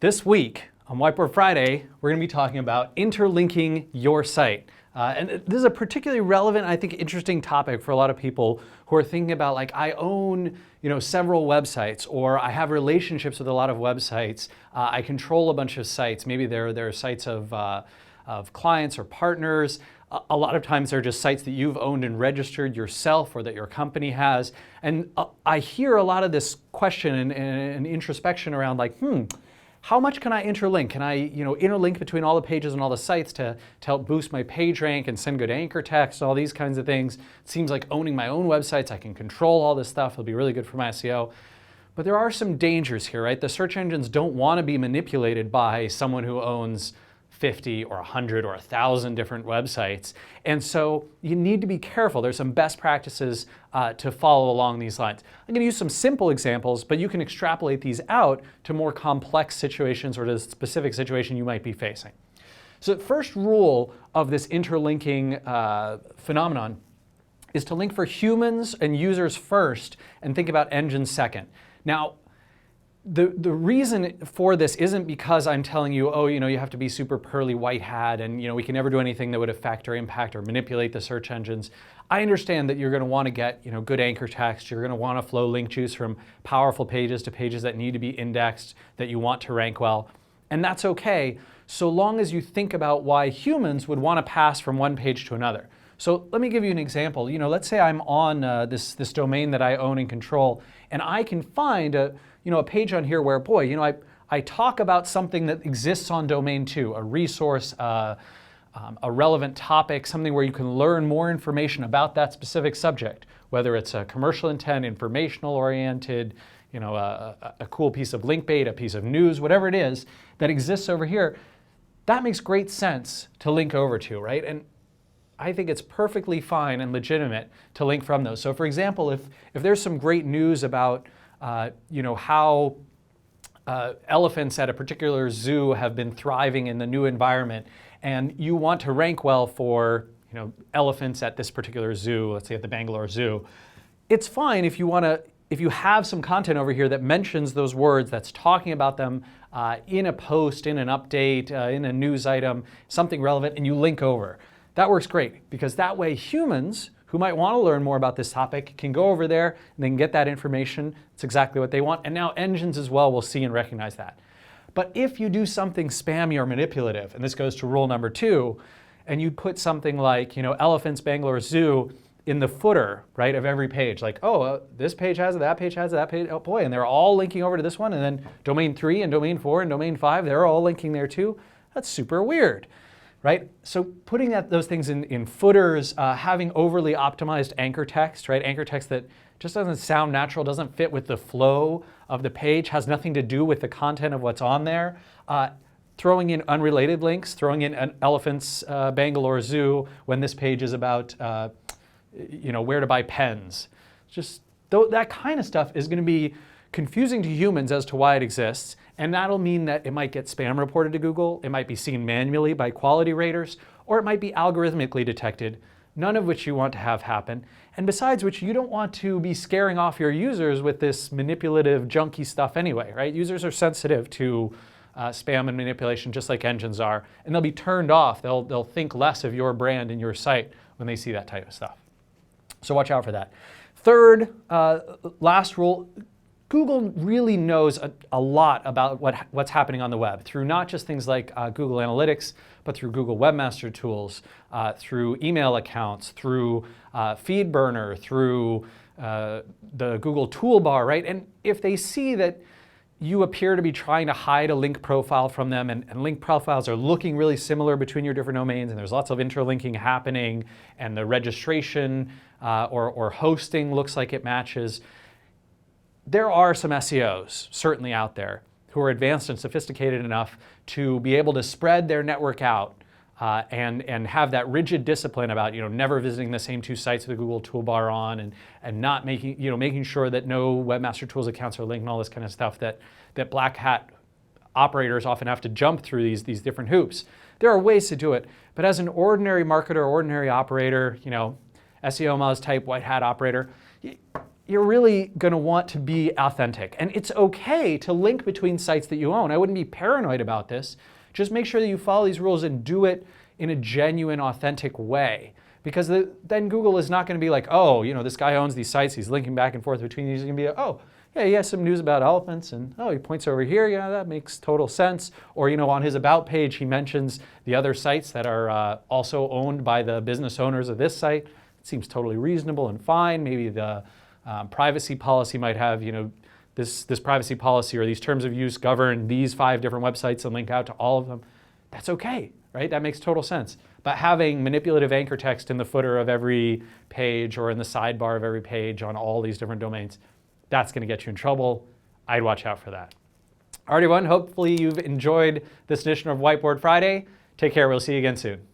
This week on Whiteboard Friday, we're going to be talking about interlinking your site. And this is a particularly relevant, I think, interesting topic for a lot of people who are thinking about, like, I own, several websites, or I have relationships with a lot of websites. I control a bunch of sites. Maybe they're sites of clients or partners. A lot of times they're just sites that you've owned and registered yourself or that your company has. And I hear a lot of this question and introspection around, like, how much can I interlink? Can I, interlink between all the pages and all the sites to help boost my page rank and send good anchor text, all these kinds of things? It seems like owning my own websites, I can control all this stuff. It'll be really good for my SEO. But there are some dangers here, right? The search engines don't want to be manipulated by someone who owns 50 or 100 or 1,000 different websites. And so you need to be careful. There's some best practices to follow along these lines. I'm going to use some simple examples, but you can extrapolate these out to more complex situations or to the specific situation you might be facing. So the first rule of this interlinking phenomenon is to link for humans and users first and think about engines second. Now, the reason for this isn't because I'm telling you, you have to be super pearly white hat and we can never do anything that would affect or impact or manipulate the search engines. I understand that you're going to want to get good anchor text. You're going to want to flow link juice from powerful pages to pages that need to be indexed, that you want to rank well. And that's okay, so long as you think about why humans would want to pass from one page to another. So let me give you an example. Let's say I'm on this domain that I own and control, and I can find a page on here where, I talk about something that exists on domain 2, a resource, a relevant topic, something where you can learn more information about that specific subject, whether it's a commercial intent, informational oriented, a cool piece of link bait, a piece of news, whatever it is that exists over here. That makes great sense to link over to, right? And I think it's perfectly fine and legitimate to link from those. So for example, if there's some great news about how elephants at a particular zoo have been thriving in the new environment, and you want to rank well for elephants at this particular zoo, let's say at the Bangalore Zoo, it's fine if you have some content over here that mentions those words, that's talking about them in a post, in an update, in a news item, something relevant, and you link over. That works great, because that way humans who might want to learn more about this topic can go over there and they can get that information. It's exactly what they want. And now engines as well will see and recognize that. But if you do something spammy or manipulative, and this goes to rule number 2, and you put something like, elephants, Bangalore Zoo in the footer, right, of every page, like, this page has it, that page has it, that page, and they're all linking over to this one, and then domain 3 and domain 4 and domain 5, they're all linking there too. That's super weird. Right? So putting those things in footers, having overly optimized anchor text, right? Anchor text that just doesn't sound natural, doesn't fit with the flow of the page, has nothing to do with the content of what's on there. Throwing in unrelated links, throwing in an elephant's Bangalore Zoo when this page is about, where to buy pens. Just that kind of stuff is going to be confusing to humans as to why it exists, and that'll mean that it might get spam reported to Google, it might be seen manually by quality raters, or it might be algorithmically detected, none of which you want to have happen, and besides which you don't want to be scaring off your users with this manipulative, junky stuff anyway, right? Users are sensitive to spam and manipulation just like engines are, and they'll be turned off. They'll think less of your brand and your site when they see that type of stuff. So watch out for that. Third, last rule, Google really knows a lot about what's happening on the web through not just things like Google Analytics, but through Google Webmaster Tools, through email accounts, through FeedBurner, through the Google Toolbar, right? And if they see that you appear to be trying to hide a link profile from them, and link profiles are looking really similar between your different domains, and there's lots of interlinking happening, and the registration or hosting looks like it matches, there are some SEOs certainly out there who are advanced and sophisticated enough to be able to spread their network out and have that rigid discipline about never visiting the same 2 sites with the Google Toolbar on, and not making sure that no Webmaster Tools accounts are linked and all this kind of stuff that black hat operators often have to jump through these different hoops. There are ways to do it, but as an ordinary marketer, ordinary operator, SEO Moz type white hat operator, you're really going to want to be authentic. And it's okay to link between sites that you own. I wouldn't be paranoid about this. Just make sure that you follow these rules and do it in a genuine, authentic way. Because then Google is not going to be like, oh, this guy owns these sites, he's linking back and forth between these. He's going to be like, oh, yeah, he has some news about elephants, and oh, he points over here, yeah, that makes total sense. Or, on his About page, he mentions the other sites that are also owned by the business owners of this site. It seems totally reasonable and fine. Maybe the privacy policy might have, this privacy policy or these terms of use govern these 5 different websites and link out to all of them. That's okay, right? That makes total sense. But having manipulative anchor text in the footer of every page or in the sidebar of every page on all these different domains, that's going to get you in trouble. I'd watch out for that. All right, everyone. Hopefully you've enjoyed this edition of Whiteboard Friday. Take care. We'll see you again soon.